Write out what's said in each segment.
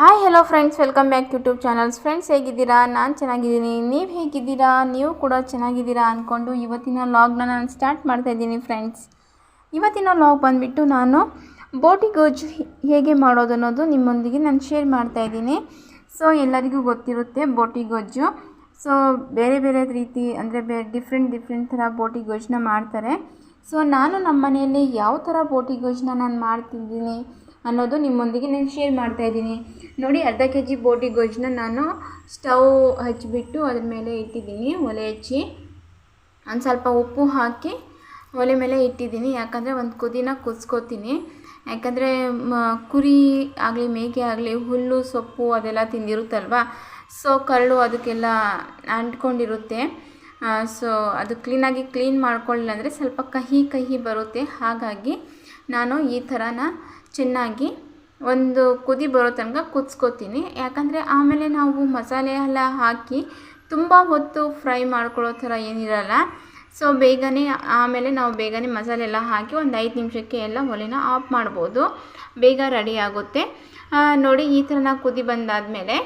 Hi hello friends, welcome back YouTube channels. Friends, ಹೇಗಿದ್ದೀರಾ? ನಾನು ಚೆನ್ನಾಗಿದ್ದೀನಿ. ನೀವು ಹೇಗಿದ್ದೀರಾ? ನೀವು ಕೂಡ ಚೆನ್ನಾಗಿದ್ದೀರಾ ಅಂದ್ಕೊಂಡು ಇವತ್ತಿನ ಲಾಗ್ನ ನಾನು ಸ್ಟಾರ್ಟ್ ಮಾಡ್ತಾಯಿದ್ದೀನಿ. ಫ್ರೆಂಡ್ಸ್, ಇವತ್ತಿನ ಲಾಗ್ ಬಂದುಬಿಟ್ಟು ನಾನು ಬೋಟಿ ಗೊಜ್ಜು ಹೇಗೆ ಮಾಡೋದು ಅನ್ನೋದು ನಿಮ್ಮೊಂದಿಗೆ ನಾನು ಶೇರ್ ಮಾಡ್ತಾಯಿದ್ದೀನಿ. ಸೊ ಎಲ್ಲರಿಗೂ ಗೊತ್ತಿರುತ್ತೆ ಬೋಟಿ ಗೊಜ್ಜು. ಸೊ ಬೇರೆ ಬೇರೆ ರೀತಿ ಅಂದರೆ ಡಿಫ್ರೆಂಟ್ ಥರ ಬೋಟಿ ಗೊಜ್ಜನ್ನ ಮಾಡ್ತಾರೆ. ಸೊ ನಾನು ನಮ್ಮ ಮನೆಯಲ್ಲಿ ಯಾವ ಥರ ಬೋಟಿ ಗೊಜ್ಜನ್ನ ನಾನು ಮಾಡ್ತಿದ್ದೀನಿ ಅನ್ನೋದು ನಿಮ್ಮೊಂದಿಗೆ ನಾನು ಶೇರ್ ಮಾಡ್ತಾಯಿದ್ದೀನಿ. ನೋಡಿ, ಅರ್ಧ kg ಬೋಟಿ ಗೊಜ್ಜನ್ನ ನಾನು ಸ್ಟವ್ ಹಚ್ಚಿಬಿಟ್ಟು ಅದ್ರ ಮೇಲೆ ಇಟ್ಟಿದ್ದೀನಿ. ಒಲೆ ಹಚ್ಚಿ ಒಂದು ಸ್ವಲ್ಪ ಉಪ್ಪು ಹಾಕಿ ಒಲೆ ಮೇಲೆ ಇಟ್ಟಿದ್ದೀನಿ. ಯಾಕಂದರೆ ಒಂದು ಕುದಿನ ಕುದಿಸ್ಕೊತೀನಿ. ಯಾಕಂದರೆ ಕುರಿ ಆಗಲಿ ಮೇಕೆ ಆಗಲಿ ಹುಲ್ಲು ಸೊಪ್ಪು ಅದೆಲ್ಲ ತಿಂದಿರುತ್ತಲ್ವ. ಸೊ ಕರಳು ಅದಕ್ಕೆಲ್ಲ ಅಂಟ್ಕೊಂಡಿರುತ್ತೆ. ಸೊ ಅದು ಕ್ಲೀನ್ ಮಾಡ್ಕೊಳ್ಳಿಲ್ಲ ಅಂದರೆ ಸ್ವಲ್ಪ ಕಹಿ ಬರುತ್ತೆ. ಹಾಗಾಗಿ ನಾನು ಈ ಥರನ ಚೆನ್ನಾಗಿ ಒಂದು ಕುದಿ ಬರೋ ತನಕ ಕುದಿಸ್ಕೊತೀನಿ. ಯಾಕಂದರೆ ಆಮೇಲೆ ನಾವು ಮಸಾಲೆ ಎಲ್ಲ ಹಾಕಿ ತುಂಬ ಹೊತ್ತು ಫ್ರೈ ಮಾಡ್ಕೊಳ್ಳೋ ಥರ ಏನಿರಲ್ಲ. ಸೊ ಆಮೇಲೆ ನಾವು ಬೇಗನೆ ಮಸಾಲೆ ಎಲ್ಲ ಹಾಕಿ ಒಂದು 5 ನಿಮಿಷಕ್ಕೆ ಎಲ್ಲ ಒಲೆನ ಆಫ್ ಮಾಡ್ಬೋದು. ಬೇಗ ರೆಡಿ ಆಗುತ್ತೆ. ನೋಡಿ, ಈ ಥರ ಕುದಿ ಬಂದಾದಮೇಲೆ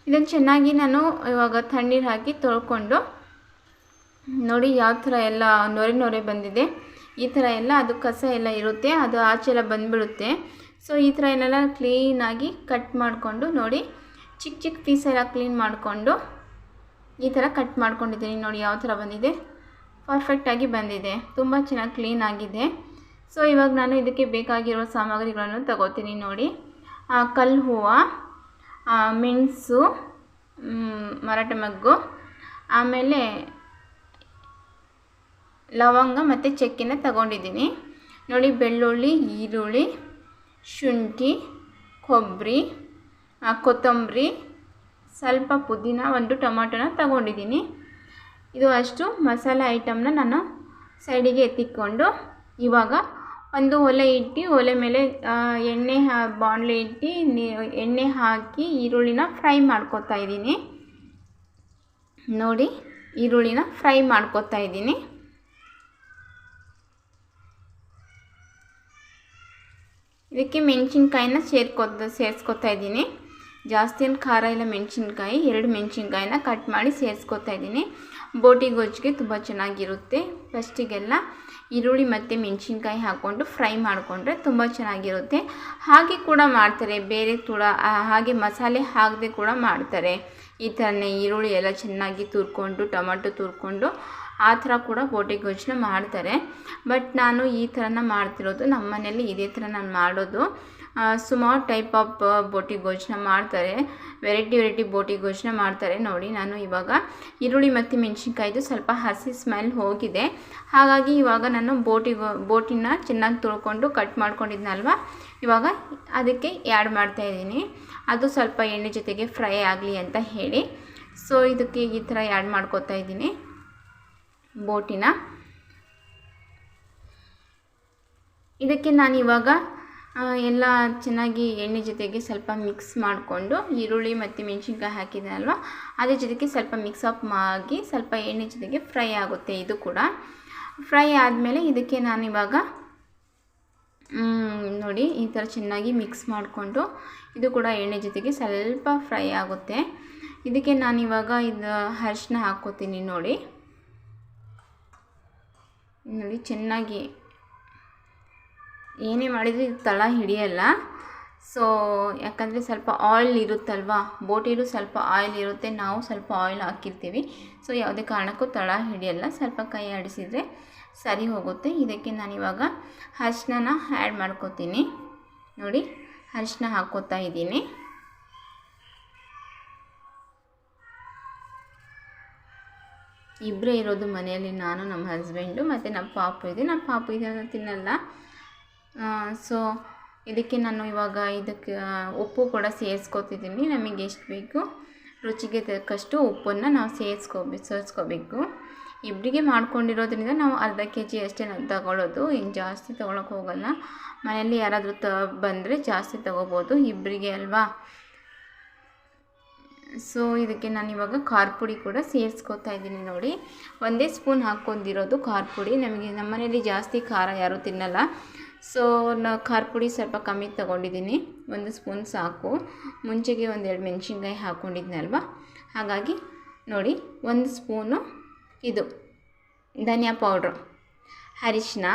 ಇದನ್ನು ಚೆನ್ನಾಗಿ ನಾನು ಇವಾಗ ತಣ್ಣೀರು ಹಾಕಿ ತೊಳ್ಕೊಂಡು, ನೋಡಿ ಯಾವ ಥರ ಎಲ್ಲ ನೊರೆ ಬಂದಿದೆ. ಈ ಥರ ಎಲ್ಲ ಅದು ಕಸ ಎಲ್ಲ ಇರುತ್ತೆ, ಅದು ಆಚೆ ಎಲ್ಲ ಬಂದುಬಿಡುತ್ತೆ. ಸೊ ಈ ಥರ ಎಲ್ಲ ಕ್ಲೀನಾಗಿ ಕಟ್ ಮಾಡಿಕೊಂಡು, ನೋಡಿ ಚಿಕ್ಕ ಪೀಸ್ ಎಲ್ಲ ಕ್ಲೀನ್ ಮಾಡಿಕೊಂಡು ಈ ಥರ ಕಟ್ ಮಾಡ್ಕೊಂಡಿದ್ದೀನಿ. ನೋಡಿ ಯಾವ ಥರ ಬಂದಿದೆ, ಪರ್ಫೆಕ್ಟಾಗಿ ಬಂದಿದೆ, ತುಂಬ ಚೆನ್ನಾಗಿ ಕ್ಲೀನ್ ಆಗಿದೆ. ಸೊ ಇವಾಗ ನಾನು ಇದಕ್ಕೆ ಬೇಕಾಗಿರೋ ಸಾಮಗ್ರಿಗಳನ್ನು ತಗೋತೀನಿ. ನೋಡಿ, ಕಲ್ಲು ಹೂವು, ಮೆಣಸು, ಮರಾಠ ಮಗ್ಗು, ಆಮೇಲೆ ಲವಂಗ ಮತ್ತು ಚಕ್ಕೆನ ತಗೊಂಡಿದ್ದೀನಿ. ನೋಡಿ, ಬೆಳ್ಳುಳ್ಳಿ, ಈರುಳ್ಳಿ, ಶುಂಠಿ, ಕೊಬ್ಬರಿ, ಕೊತ್ತಂಬರಿ, ಸ್ವಲ್ಪ ಪುದೀನ, ಒಂದು ಟೊಮಾಟೊನ ತಗೊಂಡಿದ್ದೀನಿ. ಇದು ಅಷ್ಟು ಮಸಾಲೆ ಐಟಮ್ನ ನಾನು ಸೈಡಿಗೆ ಎತ್ತಿಕೊಂಡು ಇವಾಗ ಒಂದು ಒಲೆ ಮೇಲೆ ಬಾಣಲೆ ಇಟ್ಟು ಎಣ್ಣೆ ಹಾಕಿ ಈರುಳ್ಳಿನ ಫ್ರೈ ಮಾಡ್ಕೊತಾ ಇದ್ದೀನಿ. ನೋಡಿ, ಈರುಳ್ಳಿನ ಫ್ರೈ ಮಾಡ್ಕೊತಾ ಇದ್ದೀನಿ. ಇದಕ್ಕೆ ಮೆಣಸಿನ್ಕಾಯಿನ ಸೇರಿಸ್ಕೊತಾ ಇದ್ದೀನಿ. ಜಾಸ್ತಿ ಖಾರ ಇಲ್ಲ ಮೆಣಸಿನ್ಕಾಯಿ, 2 ಮೆಣಸಿನ್ಕಾಯಿನ ಕಟ್ ಮಾಡಿ ಸೇರಿಸ್ಕೊತಾ ಇದ್ದೀನಿ. ಬೋಟಿ ಗೊಜ್ಜಿಗೆ ತುಂಬ ಚೆನ್ನಾಗಿರುತ್ತೆ. ಫಸ್ಟಿಗೆಲ್ಲ ಈರುಳ್ಳಿ ಮತ್ತು ಮೆಣಸಿನ್ಕಾಯಿ ಹಾಕ್ಕೊಂಡು ಫ್ರೈ ಮಾಡಿಕೊಂಡ್ರೆ ತುಂಬ ಚೆನ್ನಾಗಿರುತ್ತೆ. ಹಾಗೆ ಕೂಡ ಮಾಡ್ತಾರೆ, ಬೇರೆ ಹಾಗೆ ಮಸಾಲೆ ಹಾಕದೆ ಕೂಡ ಮಾಡ್ತಾರೆ. ಈ ಥರನೇ ಈರುಳ್ಳಿ ಎಲ್ಲ ಚೆನ್ನಾಗಿ ತುರ್ಕೊಂಡು, ಟೊಮೆಟೊ ತುರ್ಕೊಂಡು ಆ ಥರ ಕೂಡ ಬೋಟಿ ಗೊಜ್ಜನ್ನ ಮಾಡ್ತಾರೆ. ಬಟ್ ನಾನು ಈ ಥರನ ಮಾಡ್ತಿರೋದು, ನಮ್ಮ ಮನೇಲಿ ಇದೇ ಥರ ನಾನು ಮಾಡೋದು. ಸುಮಾರು ಟೈಪ್ ಆಫ್ ಬೋಟಿ ಗೊಜ್ಜನ್ನ ಮಾಡ್ತಾರೆ, ವೆರೈಟಿ ಬೋಟಿ ಗೊಜ್ಜನ್ನ ಮಾಡ್ತಾರೆ. ನೋಡಿ, ನಾನು ಇವಾಗ ಈರುಳ್ಳಿ ಮತ್ತು ಮೆಣಸಿನ್ಕಾಯ್ದು ಸ್ವಲ್ಪ ಹಸಿ ಸ್ಮೆಲ್ ಹೋಗಿದೆ. ಹಾಗಾಗಿ ಇವಾಗ ನಾನು ಬೋಟಿನ ಚೆನ್ನಾಗಿ ತೊಳ್ಕೊಂಡು ಕಟ್ ಮಾಡ್ಕೊಂಡಿದ್ನಲ್ವ, ಇವಾಗ ಅದಕ್ಕೆ ಆ್ಯಡ್ ಮಾಡ್ತಾಯಿದ್ದೀನಿ. ಅದು ಸ್ವಲ್ಪ ಎಣ್ಣೆ ಜೊತೆಗೆ ಫ್ರೈ ಆಗಲಿ ಅಂತ ಹೇಳಿ. ಸೊ ಇದಕ್ಕೆ ಈ ಥರ ಆ್ಯಡ್ ಮಾಡ್ಕೊತಾ ಇದ್ದೀನಿ ಬೋಟಿನ. ಇದಕ್ಕೆ ನಾನು ಇವಾಗ ಎಲ್ಲ ಚೆನ್ನಾಗಿ ಎಣ್ಣೆ ಜೊತೆಗೆ ಸ್ವಲ್ಪ ಮಿಕ್ಸ್ ಮಾಡಿಕೊಂಡು, ಈರುಳ್ಳಿ ಮತ್ತು ಮೆಣಸಿನ್ಕಾಯಿ ಹಾಕಿದ್ನಲ್ವ ಅದ್ರ ಜೊತೆಗೆ ಸ್ವಲ್ಪ ಮಿಕ್ಸ್ ಅಪ್ ಆಗಿ ಸ್ವಲ್ಪ ಎಣ್ಣೆ ಜೊತೆಗೆ ಫ್ರೈ ಆಗುತ್ತೆ. ಇದು ಕೂಡ ಫ್ರೈ ಆದಮೇಲೆ ಇದಕ್ಕೆ ನಾನು ಇವಾಗ ನೋಡಿ ಈ ಥರ ಚೆನ್ನಾಗಿ ಮಿಕ್ಸ್ ಮಾಡಿಕೊಂಡು, ಇದು ಕೂಡ ಎಣ್ಣೆ ಜೊತೆಗೆ ಸ್ವಲ್ಪ ಫ್ರೈ ಆಗುತ್ತೆ. ಇದಕ್ಕೆ ನಾನಿವಾಗ ಅರಿಶಿನ ಹಾಕ್ಕೋತೀನಿ. ನೋಡಿ ಚೆನ್ನಾಗಿ ಏನೇ ಮಾಡಿದರೂ ಇದು ತಳ ಹಿಡಿಯಲ್ಲ. ಸೊ ಯಾಕಂದರೆ ಸ್ವಲ್ಪ ಆಯಿಲ್ ಇರುತ್ತಲ್ವ, ಬೋಟಿಲೂ ಸ್ವಲ್ಪ ಆಯಿಲ್ ಇರುತ್ತೆ, ನಾವು ಸ್ವಲ್ಪ ಆಯಿಲ್ ಹಾಕಿರ್ತೀವಿ. ಸೊ ಯಾವುದೇ ಕಾರಣಕ್ಕೂ ತಳ ಹಿಡಿಯಲ್ಲ, ಸ್ವಲ್ಪ ಕೈ ಆಡಿಸಿದರೆ ಸರಿ ಹೋಗುತ್ತೆ. ಇದಕ್ಕೆ ನಾನಿವಾಗ ಅರಿಶಿನ ಆ್ಯಡ್ ಮಾಡ್ಕೋತೀನಿ. ನೋಡಿ, ಅರಿಶಿನ ಹಾಕ್ಕೋತಾ ಇದ್ದೀನಿ. ಇಬ್ಬರೇ ಇರೋದು ಮನೆಯಲ್ಲಿ, ನಾನು, ನಮ್ಮ ಹಸ್ಬೆಂಡು ಮತ್ತು ನಮ್ಮ ಪಾಪು ಇದೆ. ನಮ್ಮ ಪಾಪು ಇದನ್ನು ತಿನ್ನಲ್ಲ. ಸೊ ಇದಕ್ಕೆ ನಾನು ಇವಾಗ ಉಪ್ಪು ಕೂಡ ಸೇರಿಸ್ಕೊತಿದ್ದೀನಿ. ನಮಗೆ ಎಷ್ಟು ಬೇಕು ರುಚಿಗೆ ತಕ್ಕಷ್ಟು ಉಪ್ಪನ್ನು ನಾವು ಸೇರಿಸ್ಕೋಬೇಕು. ಇಬ್ಬರಿಗೆ ಮಾಡ್ಕೊಂಡಿರೋದ್ರಿಂದ ನಾವು ಅರ್ಧ kg ಅಷ್ಟೇ ನಾವು ತಗೊಳ್ಳೋದು, ಇನ್ನು ಜಾಸ್ತಿ ತೊಗೊಳಕ್ಕೆ ಹೋಗಲ್ಲ. ಮನೆಯಲ್ಲಿ ಯಾರಾದರೂ ಬಂದರೆ ಜಾಸ್ತಿ ತೊಗೋಬೋದು, ಇಬ್ಬರಿಗೆ ಅಲ್ವಾ. ಸೊ ಇದಕ್ಕೆ ನಾನು ಇವಾಗ ಖಾರ ಪುಡಿ ಕೂಡ ಸೇರಿಸ್ಕೊತಾ ಇದ್ದೀನಿ. ನೋಡಿ, 1 ಸ್ಪೂನ್ ಹಾಕ್ಕೊಂಡಿರೋದು ಖಾರ ಪುಡಿ. ನಮ್ಮ ಮನೆಯಲ್ಲಿ ಜಾಸ್ತಿ ಖಾರ ಯಾರೂ ತಿನ್ನಲ್ಲ. ಸೊ ಖಾರ ಪುಡಿ ಸ್ವಲ್ಪ ಕಮ್ಮಿ ತೊಗೊಂಡಿದ್ದೀನಿ, 1 ಸ್ಪೂನ್ ಸಾಕು. ಮುಂಚೆಗೆ 1-2 ಮೆಣಸಿನ್ಕಾಯಿ ಹಾಕ್ಕೊಂಡಿದ್ನಲ್ವ, ಹಾಗಾಗಿ ನೋಡಿ 1 ಸ್ಪೂನು ಇದು ಧನಿಯಾ ಪೌಡ್ರು, ಅರಿಶಿನ,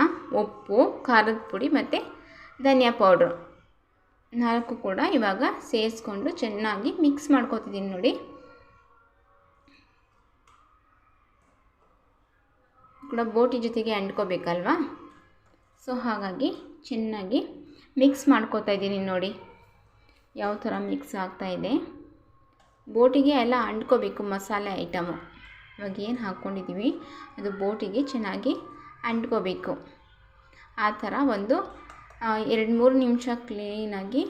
ಉಪ್ಪು, ಖಾರದ ಪುಡಿ ಮತ್ತು ಧನಿಯಾ ಪೌಡ್ರು 4 ಕೂಡ ಇವಾಗ ಸೇರಿಸ್ಕೊಂಡು ಚೆನ್ನಾಗಿ ಮಿಕ್ಸ್ ಮಾಡ್ಕೊತಿದ್ದೀನಿ. ನೋಡಿ ಕೂಡ ಬೋಟಿ ಜೊತೆಗೆ ಅಂಟ್ಕೋಬೇಕಲ್ವಾ, ಸೊ ಹಾಗಾಗಿ ಚೆನ್ನಾಗಿ ಮಿಕ್ಸ್ ಮಾಡ್ಕೋತಾ ಇದ್ದೀನಿ. ನೋಡಿ ಯಾವ ಥರ ಮಿಕ್ಸ್ ಆಗ್ತಾಯಿದೆ. ಬೋಟಿಗೆ ಎಲ್ಲ ಅಂಟ್ಕೋಬೇಕು ಮಸಾಲೆ ಐಟಮು. ಇವಾಗ ಏನು ಹಾಕ್ಕೊಂಡಿದ್ದೀವಿ ಅದು ಬೋಟಿಗೆ ಚೆನ್ನಾಗಿ ಅಂಟ್ಕೋಬೇಕು. ಆ ಥರ ಒಂದು 2-3 ನಿಮಿಷ ಕ್ಲೀನಾಗಿ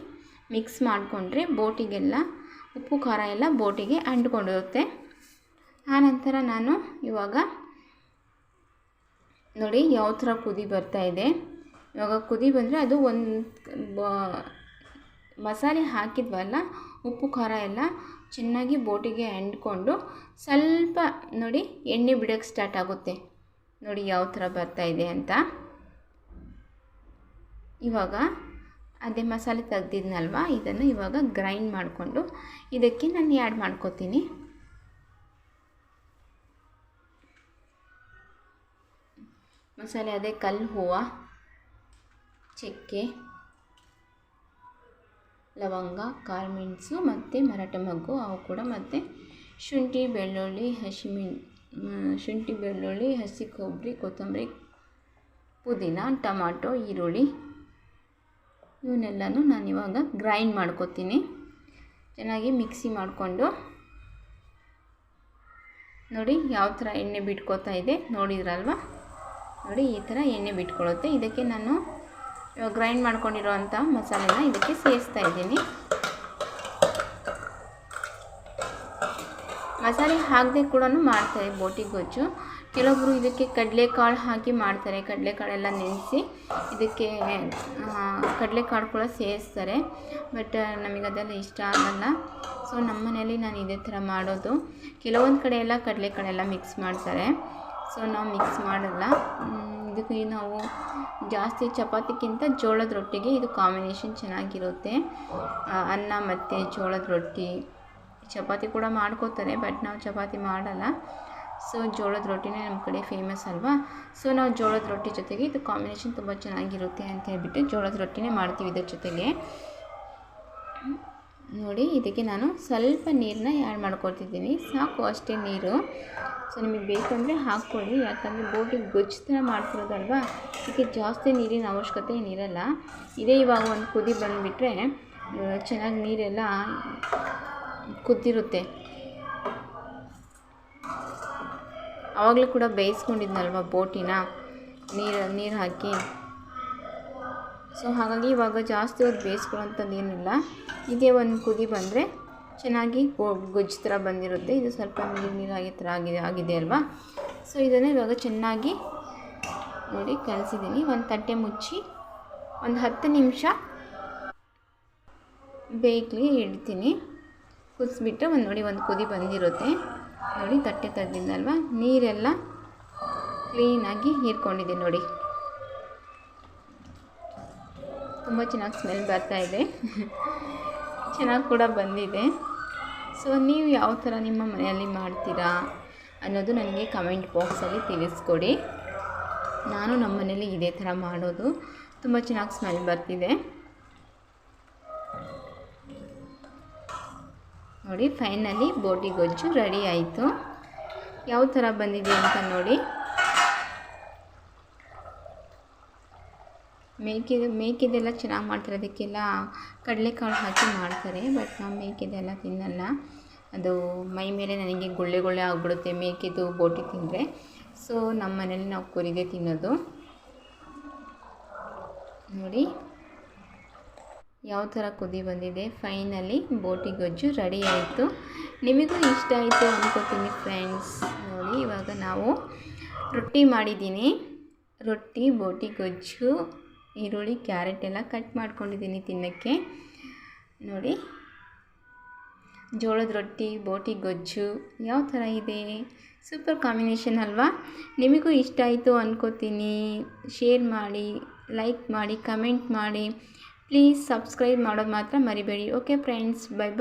ಮಿಕ್ಸ್ ಮಾಡಿಕೊಂಡ್ರೆ ಬೋಟಿಗೆಲ್ಲ ಉಪ್ಪು ಖಾರ ಎಲ್ಲ ಬೋಟಿಗೆ ಅಂಟ್ಕೊಂಡಿರುತ್ತೆ. ಆನಂತರ ನಾನು ಇವಾಗ ನೋಡಿ ಯಾವ ಥರ ಕುದಿ ಬರ್ತಾಯಿದೆ. ಇವಾಗ ಕುದಿ ಬಂದರೆ ಅದು ಮಸಾಲೆ ಹಾಕಿದ್ವಲ್ಲ, ಉಪ್ಪು ಖಾರ ಎಲ್ಲ ಚೆನ್ನಾಗಿ ಬೋಟಿಗೆ ಅಂಟ್ಕೊಂಡು ಸ್ವಲ್ಪ ನೋಡಿ ಎಣ್ಣೆ ಬಿಡೋಕ್ಕೆ ಸ್ಟಾರ್ಟ್ ಆಗುತ್ತೆ. ನೋಡಿ ಯಾವ ಥರ ಬರ್ತಾಯಿದೆ ಅಂತ. ಇವಾಗ ಅದೇ ಮಸಾಲೆ ತೆಗ್ದಿದ್ನಲ್ವ, ಇದನ್ನು ಇವಾಗ ಗ್ರೈಂಡ್ ಮಾಡಿಕೊಂಡು ಇದಕ್ಕೆ ನಾನು ಆ್ಯಡ್ ಮಾಡ್ಕೋತೀನಿ. ಮಸಾಲೆ ಅದೇ ಕಲ್ಲು ಹೂವು, ಚಕ್ಕೆ, ಲವಂಗ, ಕಾಳುಮೆಣಸು ಮತ್ತು ಮರಾಠ ಮೊಗ್ಗು ಅವು ಕೂಡ, ಮತ್ತು ಶುಂಠಿ ಬೆಳ್ಳುಳ್ಳಿ, ಹಸಿ ಕೊಬ್ಬರಿ, ಕೊತ್ತಂಬರಿ, ಪುದೀನ, ಟೊಮಾಟೊ, ಈರುಳ್ಳಿ ಇವನ್ನೆಲ್ಲನೂ ನಾನಿವಾಗ ಗ್ರೈಂಡ್ ಮಾಡ್ಕೊತೀನಿ. ಚೆನ್ನಾಗಿ ಮಿಕ್ಸಿ ಮಾಡಿಕೊಂಡು ನೋಡಿ ಯಾವ ಥರ ಎಣ್ಣೆ ಬಿಟ್ಕೋತಾ ಇದೆ ನೋಡಿದ್ರಲ್ವ. ನೋಡಿ ಈ ಥರ ಎಣ್ಣೆ ಬಿಟ್ಕೊಳ್ಳುತ್ತೆ. ಇದಕ್ಕೆ ನಾನು ಇವಾಗ ಗ್ರೈಂಡ್ ಮಾಡ್ಕೊಂಡಿರೋ ಅಂಥ ಮಸಾಲೆನ ಇದಕ್ಕೆ ಸೇರಿಸ್ತಾ ಇದ್ದೀನಿ. ಮಸಾಲೆ ಹಾಕದೆ ಕೂಡ ಮಾಡ್ತಾರೆ ಬೋಟಿ ಗೊಜ್ಜು. ಕೆಲವೊಬ್ಬರು ಇದಕ್ಕೆ ಕಡಲೆಕಾಳು ಹಾಕಿ ಮಾಡ್ತಾರೆ. ಕಡಲೆಕಾಳೆಲ್ಲ ನೆನೆಸಿ ಇದಕ್ಕೆ ಕಡಲೆಕಾಳು ಕೂಡ ಸೇರಿಸ್ತಾರೆ. ಬಟ್ ನಮಗದೆಲ್ಲ ಇಷ್ಟ ಆಗಲ್ಲ. ಸೊ ನಮ್ಮ ಮನೇಲಿ ನಾನು ಇದೇ ಥರ ಮಾಡೋದು. ಕೆಲವೊಂದು ಕಡೆ ಎಲ್ಲ ಕಡಲೆಕಾಳೆಲ್ಲ ಮಿಕ್ಸ್ ಮಾಡ್ತಾರೆ. ಸೊ ನಾವು ಮಿಕ್ಸ್ ಮಾಡಲ್ಲ. ಇದಕ್ಕೆ ನಾವು ಜಾಸ್ತಿ ಚಪಾತಿಗಿಂತ ಜೋಳದ ರೊಟ್ಟಿಗೆ ಇದು ಕಾಂಬಿನೇಷನ್ ಚೆನ್ನಾಗಿರುತ್ತೆ. ಅನ್ನ ಮತ್ತು ಜೋಳದ ರೊಟ್ಟಿ, ಚಪಾತಿ ಕೂಡ ಮಾಡ್ಕೋತಾರೆ, ಬಟ್ ನಾವು ಚಪಾತಿ ಮಾಡಲ್ಲ. ಸೊ ಜೋಳದ ರೊಟ್ಟಿನೇ ನಮ್ಮ ಕಡೆ ಫೇಮಸ್ ಅಲ್ವಾ. ಸೊ ನಾವು ಜೋಳದ ರೊಟ್ಟಿ ಜೊತೆಗೆ ಇದು ಕಾಂಬಿನೇಷನ್ ತುಂಬ ಚೆನ್ನಾಗಿರುತ್ತೆ ಅಂತ ಹೇಳ್ಬಿಟ್ಟು ಜೋಳದ ರೊಟ್ಟಿನೇ ಮಾಡ್ತೀವಿ ಇದ್ರ ಜೊತೆಗೆ. ನೋಡಿ ಇದಕ್ಕೆ ನಾನು ಸ್ವಲ್ಪ ನೀರನ್ನ ಆ್ಯಡ್ ಮಾಡ್ಕೊಳ್ತಿದ್ದೀನಿ, ಸಾಕು ಅಷ್ಟೇ ನೀರು. ಸೊ ನಿಮಗೆ ಬೇಕಂದರೆ ಹಾಕ್ಕೊಳ್ಳಿ, ಯಾಕಂದರೆ ಬೋಟಿ ಗೊಜ್ಜು ಥರ ಮಾಡ್ತಿರೋದಲ್ವ, ಇದಕ್ಕೆ ಜಾಸ್ತಿ ನೀರಿನ ಅವಶ್ಯಕತೆ ಏನಿರಲ್ಲ. ಇದೇ ಇವಾಗ ಒಂದು ಕುದಿ ಬಂದುಬಿಟ್ರೆ ಚೆನ್ನಾಗಿ ನೀರೆಲ್ಲ ಕುದ್ದಿರುತ್ತೆ. ಆವಾಗಲೂ ಕೂಡ ಬೇಯಿಸ್ಕೊಂಡಿದ್ನಲ್ವ ಬೋಟಿನ ನೀರು ಹಾಕಿ. ಸೊ ಹಾಗಾಗಿ ಇವಾಗ ಜಾಸ್ತಿ ಹೊತ್ತು ಬೇಯಿಸ್ಕೊಳ್ಳೋಂಥದ್ದು ಏನಿಲ್ಲ. ಇದೇ ಒಂದು ಕುದಿ ಬಂದರೆ ಚೆನ್ನಾಗಿ ಗೊಜ್ಜು ಥರ ಬಂದಿರುತ್ತೆ. ಇದು ಸ್ವಲ್ಪ ನೀರಾಗಿ ಥರ ಆಗಿದೆ ಅಲ್ವಾ. ಸೊ ಇದನ್ನು ಇವಾಗ ಚೆನ್ನಾಗಿ ನೋಡಿ ಕಲಿಸಿದ್ದೀನಿ. ಒಂದು ತಟ್ಟೆ ಮುಚ್ಚಿ ಒಂದು 10 ನಿಮಿಷ ಬೇಯ್ಲಿ ಇಡ್ತೀನಿ. ಕುದಿಸ್ಬಿಟ್ಟು ಒಂದು ಕುದಿ ಬಂದಿರುತ್ತೆ. ನೋಡಿ ತಟ್ಟೆ ತೆಗ್ದಿದ್ದಲ್ವ, ನೀರೆಲ್ಲ ಕ್ಲೀನಾಗಿ ಹೀರ್ಕೊಂಡಿದೆ. ನೋಡಿ ತುಂಬ ಚೆನ್ನಾಗಿ ಸ್ಮೆಲ್ ಬರ್ತಾಯಿದೆ, ಚೆನ್ನಾಗಿ ಕೂಡ ಬಂದಿದೆ. ಸೊ ನೀವು ಯಾವ ಥರ ನಿಮ್ಮ ಮನೆಯಲ್ಲಿ ಮಾಡ್ತೀರಾ ಅನ್ನೋದು ನನಗೆ ಕಮೆಂಟ್ ಬಾಕ್ಸಲ್ಲಿ ತಿಳಿಸ್ಕೊಡಿ. ನಾನು ನಮ್ಮ ಮನೇಲಿ ಇದೇ ಥರ ಮಾಡೋದು. ತುಂಬ ಚೆನ್ನಾಗಿ ಸ್ಮೆಲ್ ಬರ್ತಿದೆ. ನೋಡಿ ಫೈನಲಿ ಬೋಟಿ ಗೊಜ್ಜು ರೆಡಿ ಆಯಿತು. ಯಾವ ಥರ ಬಂದಿದೆ ಅಂತ ನೋಡಿ. ಮೇಕೆದೆಲ್ಲ ಚೆನ್ನಾಗಿ ಮಾಡ್ತಾರೆ, ಅದಕ್ಕೆಲ್ಲ ಕಡಲೆಕಾಳು ಹಾಕಿ ಮಾಡ್ತಾರೆ. ಬಟ್ ನಾವು ಮೇಕೆದೆಲ್ಲ ತಿನ್ನಲ್ಲ, ಅದು ಮೈ ಮೇಲೆ ನನಗೆ ಗುಳ್ಳೆ ಆಗಿಬಿಡುತ್ತೆ ಮೇಕೆದು ಬೋಟಿ ತಿಂದರೆ. ಸೊ ನಮ್ಮ ಮನೇಲಿ ನಾವು ಕುರಿದೇ ತಿನ್ನೋದು. ನೋಡಿ ಯಾವ ಥರ ಕುದಿ ಬಂದಿದೆ. ಫೈನಲಿ ಬೋಟಿ ಗೊಜ್ಜು ರೆಡಿ ಆಯಿತು. ನಿಮಗೂ ಇಷ್ಟ ಆಯಿತು ಅಂದ್ಕೋತೀನಿ ಫ್ರೆಂಡ್ಸ್. ನೋಡಿ ಇವಾಗ ನಾವು ರೊಟ್ಟಿ ಮಾಡಿದ್ದೀನಿ. ರೊಟ್ಟಿ, ಬೋಟಿ ಗೊಜ್ಜು, ಈರುಳ್ಳಿ, ಕ್ಯಾರೆಟ್ ಎಲ್ಲ ಕಟ್ ಮಾಡ್ಕೊಂಡಿದ್ದೀನಿ ತಿನ್ನೋಕ್ಕೆ. ನೋಡಿ ಜೋಳದ ರೊಟ್ಟಿ, ಬೋಟಿ ಗೊಜ್ಜು ಯಾವ ಥರ ಇದೆ, ಸೂಪರ್ ಕಾಂಬಿನೇಷನ್ ಅಲ್ವಾ. ನಿಮಗೂ ಇಷ್ಟ ಆಯಿತು ಅಂದ್ಕೋತೀನಿ. ಶೇರ್ ಮಾಡಿ, ಲೈಕ್ ಮಾಡಿ, ಕಮೆಂಟ್ ಮಾಡಿ, ಪ್ಲೀಸ್ ಸಬ್ಸ್ಕ್ರೈಬ್ ಮಾಡೋದು ಮಾತ್ರ ಮರಿಬೇಡಿ. ಓಕೆ ಫ್ರೆಂಡ್ಸ್, ಬೈ ಬಾಯ್.